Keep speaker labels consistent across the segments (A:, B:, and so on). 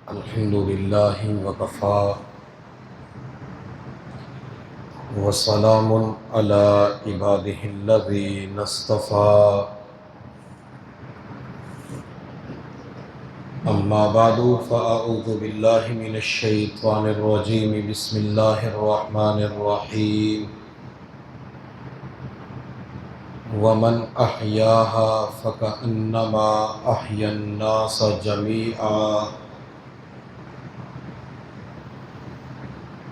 A: الحمد للہ وکفا وسلام علی عبادہ الذین اصطفیٰ اما بعد فاعوذ باللہ من الشیطان الرجیم بسم اللہ الرحمن الرحیم ومن احیاها فکأنما احیا الناس جمیعا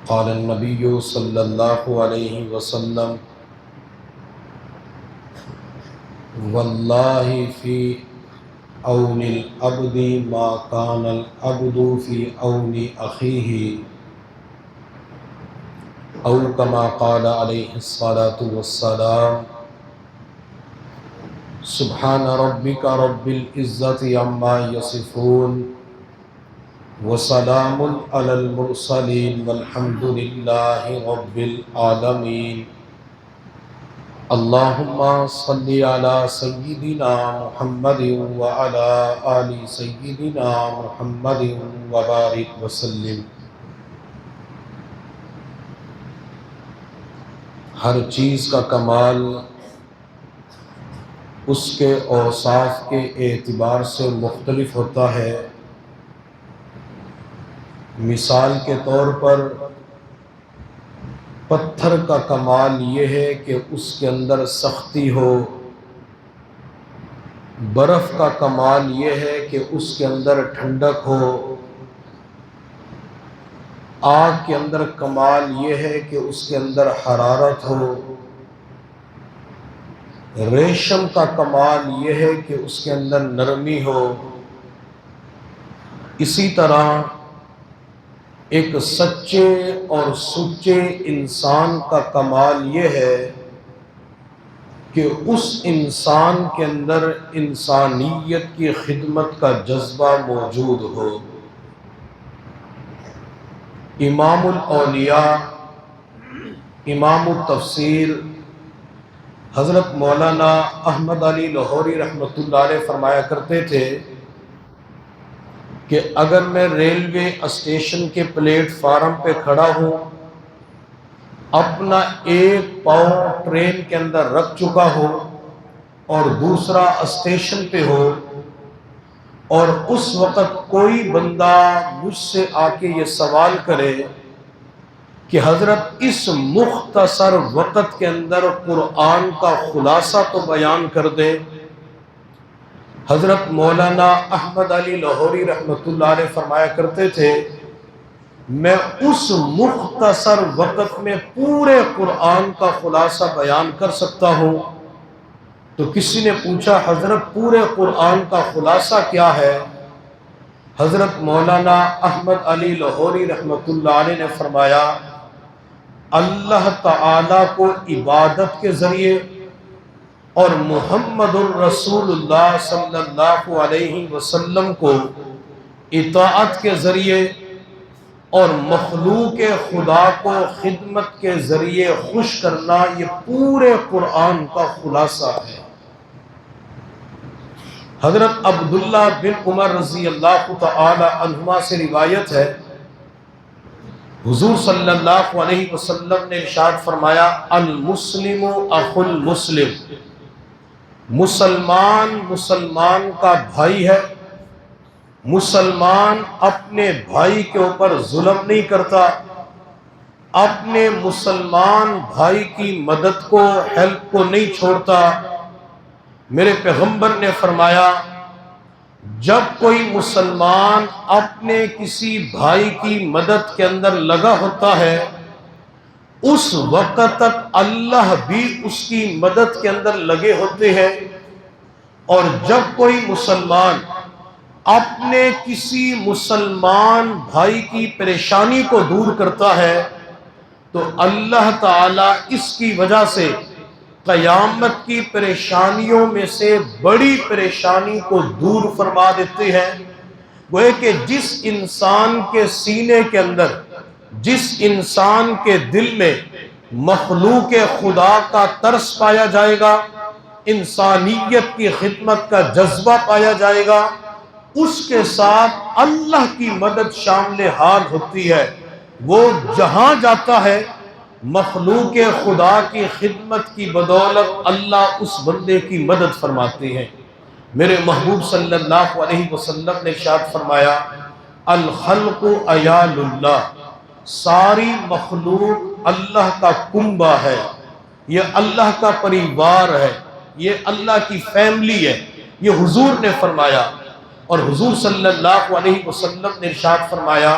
A: قال النبی صلی اللہ علیہ وسلم واللہ فی عون العبد ما کان العبد فی عون اخیہ او کما قال علیہ الصلاۃ والسلام سبحان ربک رب العزۃ عما یصفون وسلام علی المرسلین والحمد للہ رب العالمین اللہم صلی علی سیدنا محمد وعلی آل سیدنا محمد وبارک وسلم۔ ہر چیز کا کمال اس کے اوصاف کے اعتبار سے مختلف ہوتا ہے۔ مثال کے طور پر پتھر کا کمال یہ ہے کہ اس کے اندر سختی ہو، برف کا کمال یہ ہے کہ اس کے اندر ٹھنڈک ہو، آگ کے اندر کمال یہ ہے کہ اس کے اندر حرارت ہو، ریشم کا کمال یہ ہے کہ اس کے اندر نرمی ہو۔ اسی طرح ایک سچے اور سچے انسان کا کمال یہ ہے کہ اس انسان کے اندر انسانیت کی خدمت کا جذبہ موجود ہو۔ امام الاولیاء، امام التفسیر حضرت مولانا احمد علی لاہوری رحمۃ اللہ علیہ فرمایا کرتے تھے کہ اگر میں ریلوے اسٹیشن کے پلیٹ فارم پہ کھڑا ہوں، اپنا ایک پاؤں ٹرین کے اندر رکھ چکا ہو اور دوسرا اسٹیشن پہ ہو، اور اس وقت کوئی بندہ مجھ سے آ کے یہ سوال کرے کہ حضرت اس مختصر وقت کے اندر قرآن کا خلاصہ تو بیان کر دے، حضرت مولانا احمد علی لاہوری رحمۃ اللہ علیہ فرمایا کرتے تھے میں اس مختصر وقت میں پورے قرآن کا خلاصہ بیان کر سکتا ہوں۔ تو کسی نے پوچھا حضرت پورے قرآن کا خلاصہ کیا ہے؟ حضرت مولانا احمد علی لاہوری رحمۃ اللہ علیہ نے فرمایا اللہ تعالی کو عبادت کے ذریعے اور محمد الرسول اللہ صلی اللہ علیہ وسلم کو اطاعت کے ذریعے اور مخلوق خدا کو خدمت کے ذریعے خوش کرنا، یہ پورے قرآن کا خلاصہ ہے۔ حضرت عبداللہ بن عمر رضی اللہ تعالی عنہما سے روایت ہے، حضور صلی اللہ علیہ وسلم نے ارشاد فرمایا المسلم اخو المسلم، مسلمان مسلمان کا بھائی ہے، مسلمان اپنے بھائی کے اوپر ظلم نہیں کرتا، اپنے مسلمان بھائی کی مدد کو، ہیلپ کو نہیں چھوڑتا۔ میرے پیغمبر نے فرمایا جب کوئی مسلمان اپنے کسی بھائی کی مدد کے اندر لگا ہوتا ہے، اس وقت تک اللہ بھی اس کی مدد کے اندر لگے ہوتے ہیں، اور جب کوئی مسلمان اپنے کسی مسلمان بھائی کی پریشانی کو دور کرتا ہے تو اللہ تعالیٰ اس کی وجہ سے قیامت کی پریشانیوں میں سے بڑی پریشانی کو دور فرما دیتے ہیں۔ گویا کہ جس انسان کے سینے کے اندر، جس انسان کے دل میں مخلوق خدا کا ترس پایا جائے گا، انسانیت کی خدمت کا جذبہ پایا جائے گا، اس کے ساتھ اللہ کی مدد شامل حال ہوتی ہے۔ وہ جہاں جاتا ہے مخلوق خدا کی خدمت کی بدولت اللہ اس بندے کی مدد فرماتے ہیں۔ میرے محبوب صلی اللہ علیہ وسلم نے ارشاد فرمایا الخلق عیال اللہ، ساری مخلوق اللہ کا کنبہ ہے، یہ اللہ کا پریوار ہے، یہ اللہ کی فیملی ہے، یہ حضور نے فرمایا۔ اور حضور صلی اللہ علیہ وسلم نے ارشاد فرمایا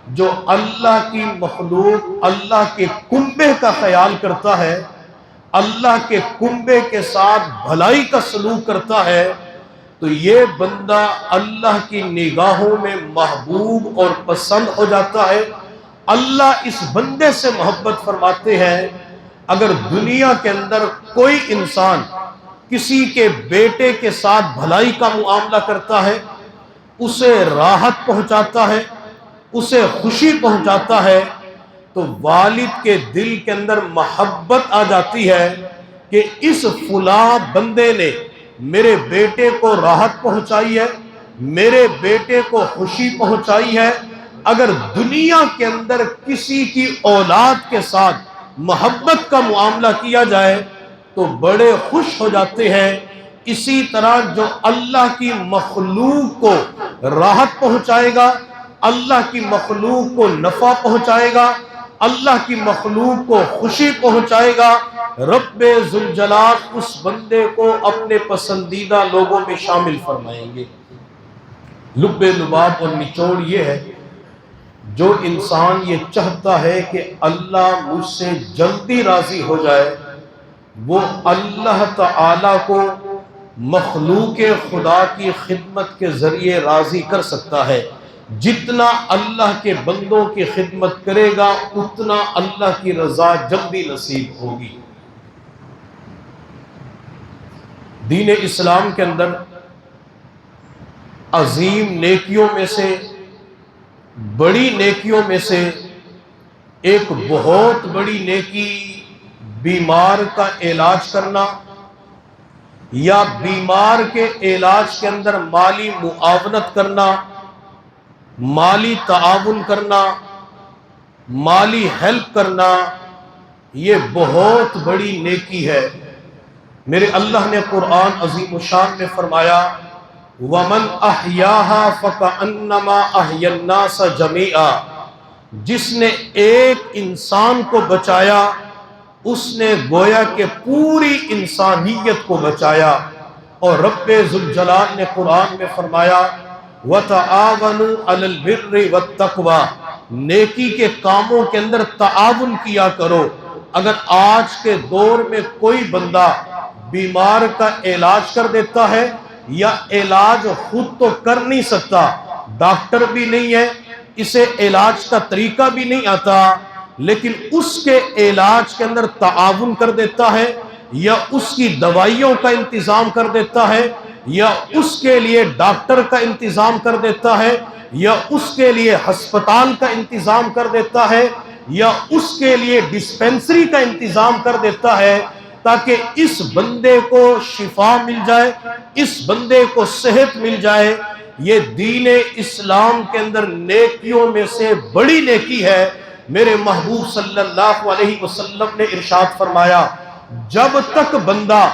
A: جو اللہ کی مخلوق اللہ کے کنبے کا خیال کرتا ہے، اللہ کے کنبے کے ساتھ بھلائی کا سلوک کرتا ہے، تو یہ بندہ اللہ کی نگاہوں میں محبوب اور پسند ہو جاتا ہے۔ اللہ اس بندے سے محبت فرماتے ہیں۔ اگر دنیا کے اندر کوئی انسان کسی کے بیٹے کے ساتھ بھلائی کا معاملہ کرتا ہے، اسے راحت پہنچاتا ہے، اسے خوشی پہنچاتا ہے، تو والد کے دل کے اندر محبت آ جاتی ہے کہ اس فلاں بندے نے میرے بیٹے کو راحت پہنچائی ہے، میرے بیٹے کو خوشی پہنچائی ہے۔ اگر دنیا کے اندر کسی کی اولاد کے ساتھ محبت کا معاملہ کیا جائے تو بڑے خوش ہو جاتے ہیں۔ اسی طرح جو اللہ کی مخلوق کو راحت پہنچائے گا، اللہ کی مخلوق کو نفع پہنچائے گا، اللہ کی مخلوق کو خوشی پہنچائے گا، رب ذوالجلال اس بندے کو اپنے پسندیدہ لوگوں میں شامل فرمائیں گے۔ لب لباب اور نچوڑ یہ ہے، جو انسان یہ چاہتا ہے کہ اللہ مجھ سے جلدی راضی ہو جائے، وہ اللہ تعالی کو مخلوق خدا کی خدمت کے ذریعے راضی کر سکتا ہے۔ جتنا اللہ کے بندوں کی خدمت کرے گا اتنا اللہ کی رضا جلدی نصیب ہوگی۔ دین اسلام کے اندر عظیم نیکیوں میں سے، بڑی نیکیوں میں سے ایک بہت بڑی نیکی بیمار کا علاج کرنا، یا بیمار کے علاج کے اندر مالی معاونت کرنا، مالی تعاون کرنا، مالی ہیلپ کرنا، یہ بہت بڑی نیکی ہے۔ میرے اللہ نے قرآن عظیم الشان میں فرمایا وَمَنْ أَحْيَاهَا فَكَأَنَّمَا أَحْيَا النَّاسَ جَمِيعًا، جس نے ایک انسان کو بچایا اس نے گویا کہ پوری انسانیت کو بچایا۔ اور رب ذوالجلال نے قرآن میں فرمایا وَتَعَاوَنُوا عَلَى الْبِرِّ وَالتَّقْوَى، نیکی کے کاموں کے اندر تعاون کیا کرو۔ اگر آج کے دور میں کوئی بندہ بیمار کا علاج کر دیتا ہے، یا علاج خود تو کر نہیں سکتا، ڈاکٹر بھی نہیں ہے، اسے علاج کا طریقہ بھی نہیں آتا، لیکن اس کے علاج کے اندر تعاون کر دیتا ہے، یا اس کی دوائیوں کا انتظام کر دیتا ہے، یا اس کے لیے ڈاکٹر کا انتظام کر دیتا ہے، یا اس کے لیے ہسپتال کا انتظام کر دیتا ہے، یا اس کے لیے ڈسپینسری کا انتظام کر دیتا ہے، تاکہ اس بندے کو شفا مل جائے، اس بندے کو صحت مل جائے۔ یہ دین اسلام کے اندر نیکیوں میں سے بڑی نیکی ہے۔ میرے محبوب صلی اللہ علیہ وسلم نے ارشاد فرمایا جب تک بندہ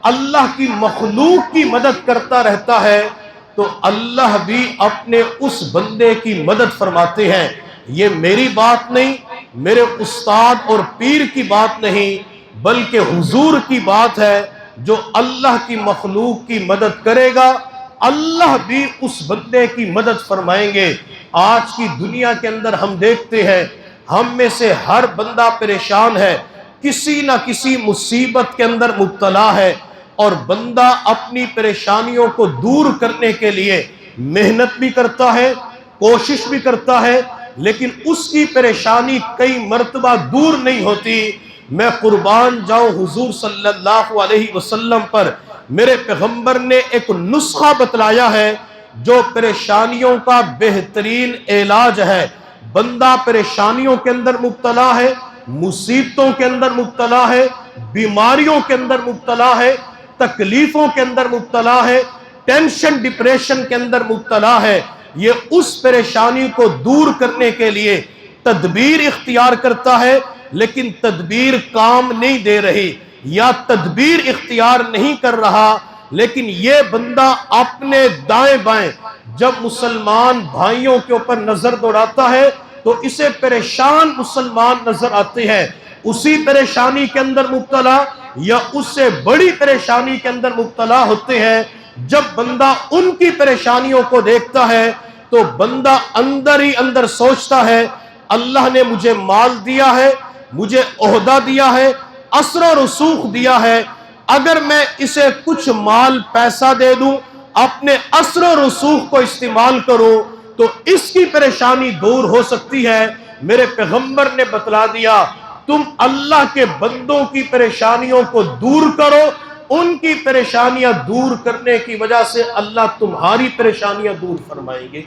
A: اللہ کی مخلوق کی مدد کرتا رہتا ہے تو اللہ بھی اپنے اس بندے کی مدد فرماتے ہیں۔ یہ میری بات نہیں، میرے استاد اور پیر کی بات نہیں، بلکہ حضور کی بات ہے۔ جو اللہ کی مخلوق کی مدد کرے گا اللہ بھی اس بندے کی مدد فرمائیں گے۔ آج کی دنیا کے اندر ہم دیکھتے ہیں ہم میں سے ہر بندہ پریشان ہے، کسی نہ کسی مصیبت کے اندر مبتلا ہے، اور بندہ اپنی پریشانیوں کو دور کرنے کے لیے محنت بھی کرتا ہے، کوشش بھی کرتا ہے، لیکن اس کی پریشانی کئی مرتبہ دور نہیں ہوتی۔ میں قربان جاؤں حضور صلی اللہ علیہ وسلم پر، میرے پیغمبر نے ایک نسخہ بتلایا ہے جو پریشانیوں کا بہترین علاج ہے۔ بندہ پریشانیوں کے اندر مبتلا ہے، مصیبتوں کے اندر مبتلا ہے، بیماریوں کے اندر مبتلا ہے، تکلیفوں کے اندر مبتلا ہے، ٹینشن ڈپریشن کے اندر مبتلا ہے، یہ اس پریشانی کو دور کرنے کے لیے تدبیر اختیار کرتا ہے، لیکن تدبیر کام نہیں دے رہی، یا تدبیر اختیار نہیں کر رہا، لیکن یہ بندہ اپنے دائیں بائیں جب مسلمان بھائیوں کے اوپر نظر دوڑاتا ہے تو اسے پریشان مسلمان نظر آتے ہیں، اسی پریشانی کے اندر مبتلا یا اس سے بڑی پریشانی کے اندر مبتلا ہوتے ہیں۔ جب بندہ ان کی پریشانیوں کو دیکھتا ہے تو بندہ اندر ہی اندر سوچتا ہے، اللہ نے مجھے مال دیا ہے، مجھے عہدہ دیا ہے، اثر و رسوخ دیا ہے، اگر میں اسے کچھ مال پیسہ دے دوں، اپنے اثر و رسوخ کو استعمال کروں تو اس کی پریشانی دور ہو سکتی ہے۔ میرے پیغمبر نے بتلا دیا، تم اللہ کے بندوں کی پریشانیوں کو دور کرو، ان کی پریشانیاں دور کرنے کی وجہ سے اللہ تمہاری پریشانیاں دور فرمائیں گے۔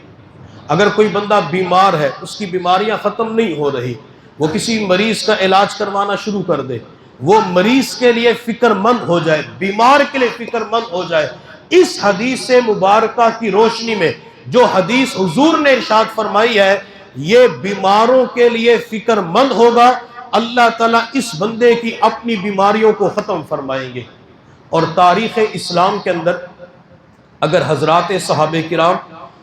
A: اگر کوئی بندہ بیمار ہے، اس کی بیماریاں ختم نہیں ہو رہی، وہ کسی مریض کا علاج کروانا شروع کر دے، وہ مریض کے لیے فکر مند ہو جائے، بیمار کے لیے فکر مند ہو جائے، اس حدیث مبارکہ کی روشنی میں جو حدیث حضور نے ارشاد فرمائی ہے، یہ بیماروں کے لیے فکر مند ہوگا، اللہ تعالیٰ اس بندے کی اپنی بیماریوں کو ختم فرمائیں گے۔ اور تاریخ اسلام کے اندر اگر حضرات صحابہ کرام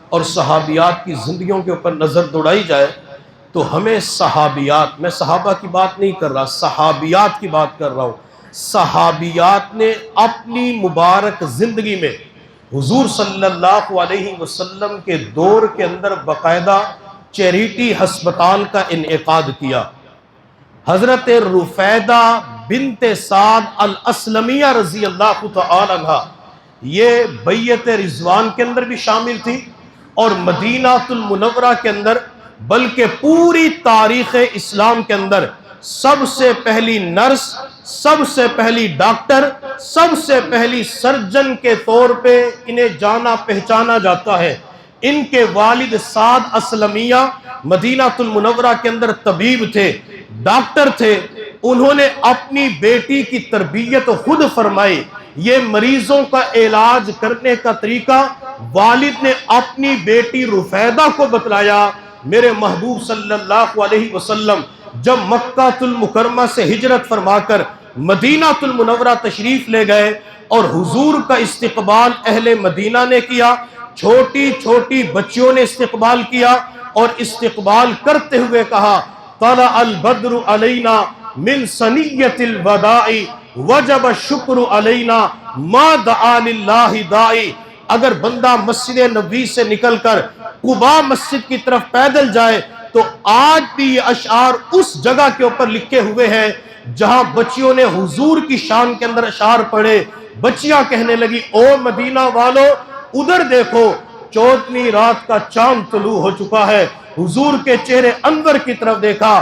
A: اور صحابیات کی زندگیوں کے اوپر نظر دوڑائی جائے تو ہمیں صحابیات، میں صحابہ کی بات نہیں کر رہا، صحابیات کی بات کر رہا ہوں، صحابیات نے اپنی مبارک زندگی میں حضور صلی اللہ علیہ وسلم کے دور کے اندر باقاعدہ چیریٹی ہسپتال کا انعقاد کیا۔ حضرت رفیدہ بنت سعد الاسلمیہ رضی اللہ تعالی عنہ یہ بیعت رضوان کے اندر بھی شامل تھی اور مدینہ المنورہ کے اندر، بلکہ پوری تاریخ اسلام کے اندر سب سے پہلی نرس، سب سے پہلی ڈاکٹر، سب سے پہلی سرجن کے طور پہ انہیں جانا پہچانا جاتا ہے۔ ان کے والد سعد اسلمیہ مدینہ المنورہ کے اندر طبیب تھے، ڈاکٹر تھے، انہوں نے اپنی بیٹی کی تربیت خود فرمائی۔ یہ مریضوں کا علاج کرنے کا طریقہ والد نے اپنی بیٹی رفیدہ کو بتلایا۔ میرے محبوب صلی اللہ علیہ وسلم جب مکہ المکرمہ سے ہجرت فرما کر مدینہ المنورہ تشریف لے گئے اور حضور کا استقبال اہل مدینہ نے کیا، چھوٹی چھوٹی بچیوں نے استقبال کیا اور استقبال کرتے ہوئے کہا، طلع البدر علینا من ثنیۃ الوداع وجب الشکر علینا ما دعا للہ داعی۔ اگر بندہ مسجد نبوی سے نکل کر قباء مسجد کی طرف پیدل جائے تو آج بھی یہ اشعار اس جگہ کے اوپر لکھے ہوئے ہیں جہاں بچیوں نے حضور کی شان کے اندر اشعار پڑھے۔ بچیاں کہنے لگی، او مدینہ والو ادھر دیکھو، 14ویں رات کا چاند طلوع ہو چکا ہے۔ حضور کے چہرے انور کی طرف دیکھا،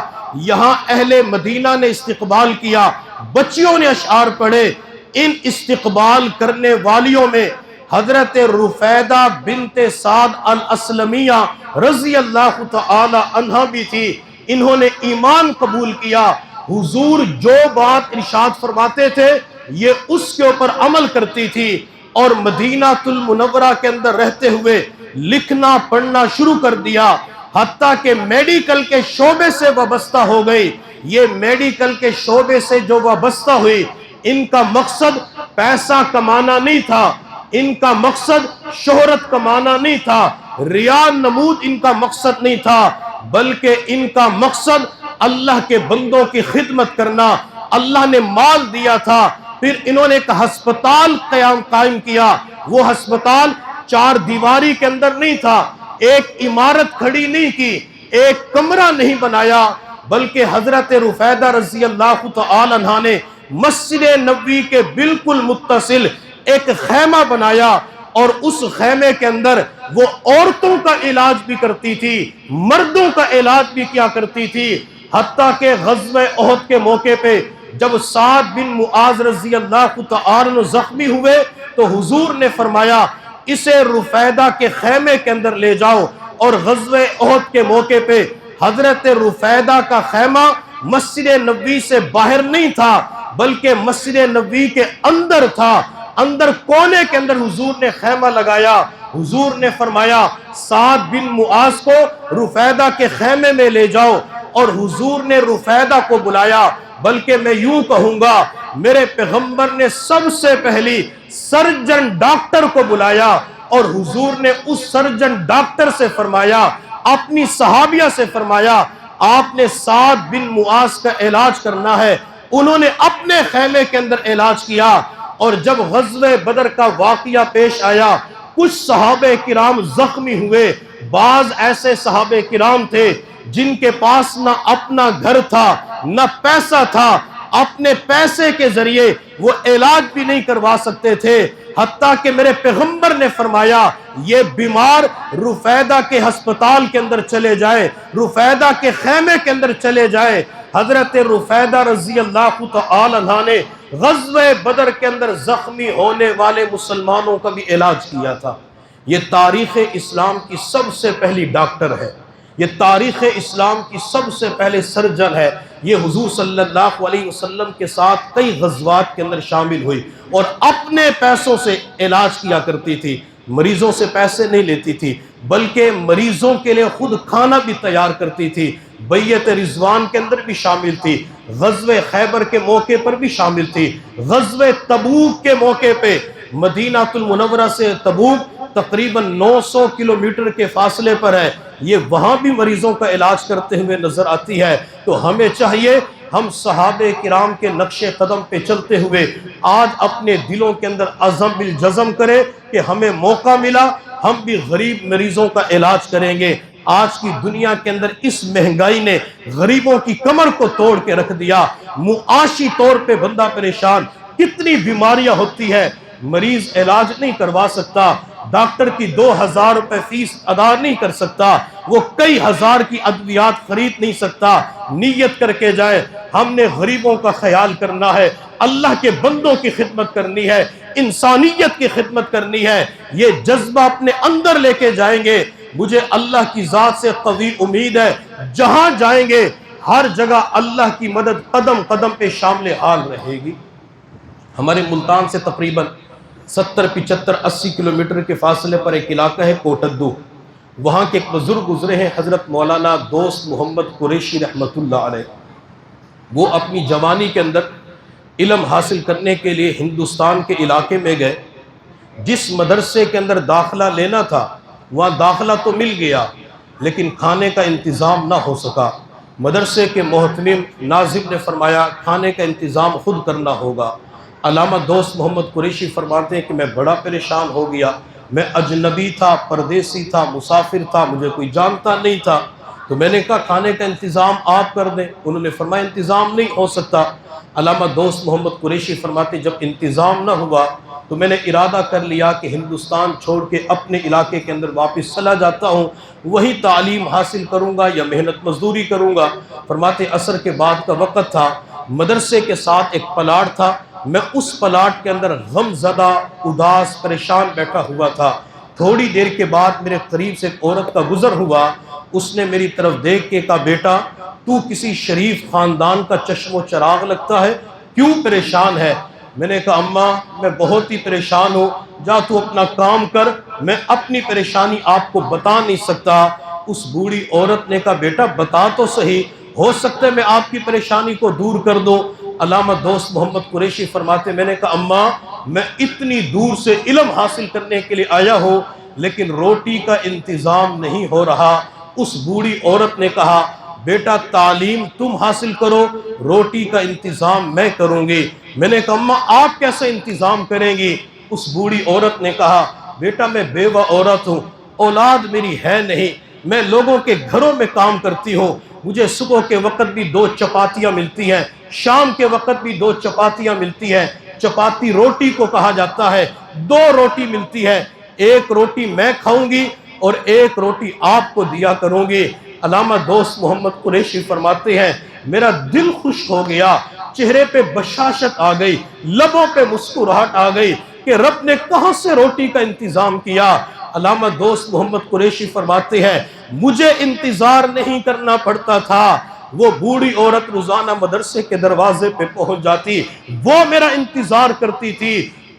A: یہاں اہل مدینہ نے استقبال کیا، بچیوں نے اشعار پڑھے۔ ان استقبال کرنے والیوں میں حضرت رفیدہ بنت سعد الاسلمیہ رضی اللہ تعالی عنہ بھی تھی۔ انہوں نے ایمان قبول کیا، حضور جو بات ارشاد فرماتے تھے یہ اس کے اوپر عمل کرتی تھی، اور مدینہ المنورہ کے اندر رہتے ہوئے لکھنا پڑھنا شروع کر دیا، حتیٰ کہ میڈیکل کے شعبے سے وابستہ ہو گئی۔ یہ میڈیکل کے شعبے سے جو وابستہ ہوئی، ان کا مقصد پیسہ کمانا نہیں تھا، ان کا مقصد شہرت کمانا نہیں تھا، ریا نمود ان کا مقصد نہیں تھا، بلکہ ان کا مقصد اللہ کے بندوں کی خدمت کرنا۔ اللہ نے مال دیا تھا، پھر انہوں نے ایک ہسپتال قائم کیا۔ وہ ہسپتال چار دیواری کے اندر نہیں تھا، ایک عمارت کھڑی نہیں کی، ایک کمرہ نہیں بنایا، بلکہ حضرت رفیدہ رضی اللہ تعالی عنہ نے مسجد نبوی کے بالکل متصل ایک خیمہ بنایا، اور اس خیمے کے اندر وہ عورتوں کا علاج بھی کرتی تھی، مردوں کا علاج بھی کیا کرتی تھی۔ حتیٰ کہ غزوہ احد کے موقع پہ جب سعد بن معاذ رضی اللہ تعالی عنہ زخمی ہوئے تو حضور نے فرمایا اسے رفیدہ کے خیمے کے اندر لے جاؤ، اور غزوہ احد کے موقع پہ حضرت رفیدہ کا خیمہ مسجد نبوی سے باہر نہیں تھا بلکہ مسجد نبوی کے اندر تھا، اندر کونے کے اندر حضور نے خیمہ لگایا. حضور نے فرمایا سعد بن معاذ کو رفیدہ کے خیمے میں لے جاؤ. اور حضور نے رفیدہ کو بلایا. بلکہ میں یوں کہوں گا میرے پیغمبر نے سب سے پہلی سرجن ڈاکٹر کو بلایا اور حضور نے اس سرجن ڈاکٹر سے فرمایا, اپنی صحابیہ سے فرمایا آپ نے سعد بن معاذ کا علاج کرنا ہے. انہوں نے اپنے خیمے کے اندر علاج کیا. اور جب غزوہ بدر کا واقعہ پیش آیا کچھ صحابہ کرام زخمی ہوئے. بعض ایسے صحابہ کرام تھے جن کے پاس نہ اپنا گھر تھا نہ پیسہ تھا, اپنے پیسے کے ذریعے وہ علاج بھی نہیں کروا سکتے تھے. حتیٰ کہ میرے پیغمبر نے فرمایا یہ بیمار رفیدہ کے ہسپتال کے اندر چلے جائے, رفیدہ کے خیمے کے اندر چلے جائے. حضرت رفیدہ رضی اللہ تعالی عنہ نے غزوہ بدر کے اندر زخمی ہونے والے مسلمانوں کا بھی علاج کیا تھا. یہ تاریخ اسلام کی سب سے پہلی ڈاکٹر ہے, یہ تاریخ اسلام کی سب سے پہلے سرجن ہے. یہ حضور صلی اللہ علیہ وسلم کے ساتھ کئی غزوات کے اندر شامل ہوئی اور اپنے پیسوں سے علاج کیا کرتی تھی. مریضوں سے پیسے نہیں لیتی تھی بلکہ مریضوں کے لیے خود کھانا بھی تیار کرتی تھی. بیعت رضوان کے اندر بھی شامل تھی, غزوہ خیبر کے موقع پر بھی شامل تھی, غزوہ تبوک کے موقع پہ مدینہ المنورہ سے تبوک تقریباً 900 کلومیٹر کے فاصلے پر ہے, یہ وہاں بھی مریضوں کا علاج کرتے ہوئے نظر آتی ہے. تو ہمیں چاہیے ہم صحابہ کرام کے نقش قدم پہ چلتے ہوئے آج اپنے دلوں کے اندر عزم بالجزم کرے کہ ہمیں موقع ملا ہم بھی غریب مریضوں کا علاج کریں گے. آج کی دنیا کے اندر اس مہنگائی نے غریبوں کی کمر کو توڑ کے رکھ دیا. معاشی طور پہ بندہ پریشان, کتنی بیماریاں ہوتی ہے, مریض علاج نہیں کروا سکتا, ڈاکٹر کی 2000 روپے فیس ادا نہیں کر سکتا, وہ کئی ہزار کی ادویات خرید نہیں سکتا. نیت کر کے جائے ہم نے غریبوں کا خیال کرنا ہے, اللہ کے بندوں کی خدمت کرنی ہے, انسانیت کی خدمت کرنی ہے. یہ جذبہ اپنے اندر لے کے جائیں گے. مجھے اللہ کی ذات سے قوی امید ہے جہاں جائیں گے ہر جگہ اللہ کی مدد قدم قدم پہ شامل حال رہے گی. ہمارے ملتان سے تقریباً 70-75-80 کلومیٹر کے فاصلے پر ایک علاقہ ہے کوٹدو. وہاں کے ایک بزرگ گزرے ہیں حضرت مولانا دوست محمد قریشی رحمۃ اللہ علیہ. وہ اپنی جوانی کے اندر علم حاصل کرنے کے لیے ہندوستان کے علاقے میں گئے. جس مدرسے کے اندر داخلہ لینا تھا وہاں داخلہ تو مل گیا لیکن کھانے کا انتظام نہ ہو سکا. مدرسے کے محتمم ناظم نے فرمایا کھانے کا انتظام خود کرنا ہوگا. علامہ دوست محمد قریشی فرماتے ہیں کہ میں بڑا پریشان ہو گیا. میں اجنبی تھا, پردیسی تھا, مسافر تھا, مجھے کوئی جانتا نہیں تھا. تو میں نے کہا کھانے کا انتظام آپ کر دیں. انہوں نے فرمایا انتظام نہیں ہو سکتا. علامہ دوست محمد قریشی فرماتے جب انتظام نہ ہوا تو میں نے ارادہ کر لیا کہ ہندوستان چھوڑ کے اپنے علاقے کے اندر واپس چلا جاتا ہوں, وہی تعلیم حاصل کروں گا یا محنت مزدوری کروں گا. فرماتے عصر کے بعد کا وقت تھا, مدرسے کے ساتھ ایک پلاٹ تھا, میں اس پلاٹ کے اندر غم زدہ, اداس, پریشان بیٹھا ہوا تھا. تھوڑی دیر کے بعد میرے قریب سے ایک عورت کا گزر ہوا. اس نے میری طرف دیکھ کے کہا بیٹا تو کسی شریف خاندان کا چشم و چراغ لگتا ہے, کیوں پریشان ہے؟ میں نے کہا اماں میں بہت ہی پریشان ہوں, جا تو اپنا کام کر, میں اپنی پریشانی آپ کو بتا نہیں سکتا. اس بوڑھی عورت نے کہا بیٹا بتا تو صحیح, ہو سکتا ہے میں آپ کی پریشانی کو دور کر دوں. علامہ دوست محمد قریشی فرماتے میں نے کہا اماں میں اتنی دور سے علم حاصل کرنے کے لیے آیا ہوں لیکن روٹی کا انتظام نہیں ہو رہا. اس بوڑھی عورت نے کہا بیٹا تعلیم تم حاصل کرو, روٹی کا انتظام میں کروں گی. میں نے کہا اماں آپ کیسے انتظام کریں گی؟ اس بوڑھی عورت نے کہا بیٹا میں بیوہ عورت ہوں, اولاد میری ہے نہیں, میں لوگوں کے گھروں میں کام کرتی ہوں, مجھے صبح کے وقت بھی 2 چپاتیاں ملتی ہیں, شام کے وقت بھی 2 چپاتیاں ملتی ہیں. چپاتی روٹی کو کہا جاتا ہے, 2 روٹی ملتی ہے, ایک روٹی میں کھاؤں گی اور ایک روٹی آپ کو دیا کروں گی. علامہ دوست محمد قریشی فرماتے ہیں میرا دل خوش ہو گیا, چہرے پہ بشاشت آ گئی, لبوں پہ مسکراہٹ آ گئی کہ رب نے کہاں سے روٹی کا انتظام کیا. علامہ دوست محمد قریشی فرماتے ہیں مجھے انتظار نہیں کرنا پڑتا تھا, وہ بوڑھی عورت روزانہ مدرسے کے دروازے پہ پہنچ جاتی, وہ میرا انتظار کرتی تھی.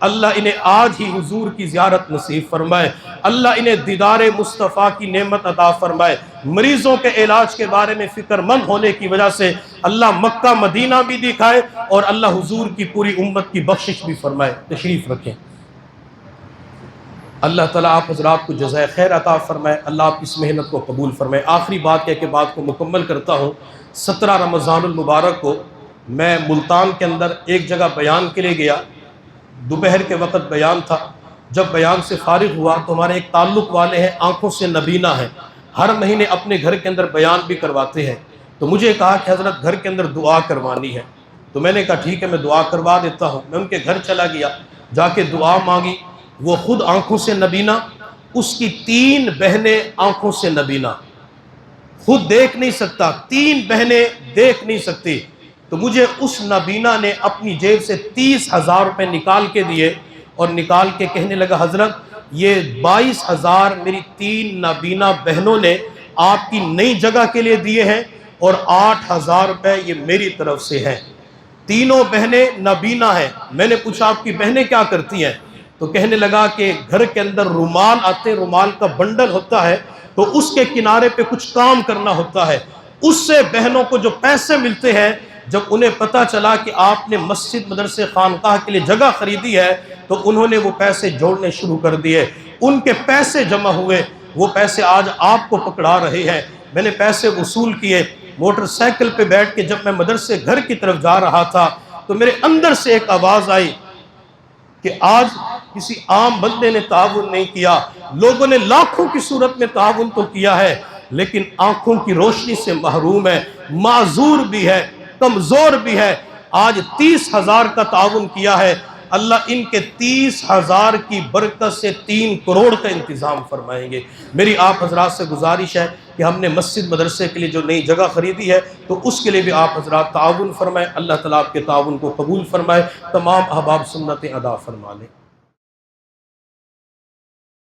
A: اللہ انہیں آج ہی حضور کی زیارت نصیب فرمائے، اللہ انہیں دیدار مصطفیٰ کی نعمت عطا فرمائے، مریضوں کے علاج کے بارے میں فکر مند ہونے کی وجہ سے اللہ مکہ مدینہ بھی دکھائے اور اللہ حضور کی پوری امت کی بخشش بھی فرمائے۔ تشریف رکھیں۔ اللہ تعالیٰ آپ حضرات کو جزائے خیر عطا فرمائے، اللہ آپ اس محنت کو قبول فرمائے۔ آخری بات کہہ کے بات کو مکمل کرتا ہوں۔ 17 رمضان المبارک کو میں ملتان کے اندر ایک جگہ بیان کے لیے گیا، دوپہر کے وقت بیان تھا۔ جب بیان سے فارغ ہوا تو ہمارے ایک تعلق والے ہیں، آنکھوں سے نبینا ہیں، ہر مہینے اپنے گھر کے اندر بیان بھی کرواتے ہیں، تو مجھے کہا کہ حضرت گھر کے اندر دعا کروانی ہے، تو میں نے کہا ٹھیک ہے میں دعا کروا دیتا ہوں۔ میں ان کے گھر چلا گیا، جا کے دعا مانگی۔ وہ خود آنکھوں سے نبینا، اس کی 3 بہنیں آنکھوں سے نبینا، خود دیکھ نہیں سکتا، 3 بہنیں دیکھ نہیں سکتی۔ تو مجھے اس نبینا نے اپنی جیب سے 30,000 روپے نکال کے دیے اور نکال کے کہنے لگا حضرت یہ 22,000 میری 3 نابینا بہنوں نے آپ کی نئی جگہ کے لیے دیے ہیں اور 8,000 روپے یہ میری طرف سے ہیں۔ تینوں بہنیں نابینا ہیں۔ میں نے پوچھا آپ کی بہنیں کیا کرتی ہیں؟ تو کہنے لگا کہ گھر کے اندر رومال آتے، رومال کا بنڈل ہوتا ہے تو اس کے کنارے پہ کچھ کام کرنا ہوتا ہے، اس سے بہنوں کو جو پیسے ملتے ہیں، جب انہیں پتا چلا کہ آپ نے مسجد مدرسے خانقاہ کے لیے جگہ خریدی ہے تو انہوں نے وہ پیسے جوڑنے شروع کر دیے۔ ان کے پیسے جمع ہوئے، وہ پیسے آج آپ کو پکڑا رہے ہیں۔ میں نے پیسے وصول کیے، موٹر سائیکل پہ بیٹھ کے جب میں مدرسے گھر کی طرف جا رہا تھا تو میرے اندر سے ایک آواز آئی کہ آج کسی عام بندے نے تعاون نہیں کیا، لوگوں نے لاکھوں کی صورت میں تعاون تو کیا ہے لیکن آنکھوں کی روشنی سے محروم ہے، معذور بھی ہے، کمزور بھی ہے۔ آج 30,000 کا تعاون کیا ہے، اللہ ان کے 30,000 کی برکت سے 3 کروڑ کا انتظام فرمائیں گے۔ میری آپ حضرات سے گزارش ہے کہ ہم نے مسجد مدرسے کے لیے جو نئی جگہ خریدی ہے تو اس کے لیے بھی آپ حضرات تعاون فرمائیں، اللہ تعالیٰ آپ کے تعاون کو قبول فرمائے، تمام احباب سنتیں ادا فرما لیں۔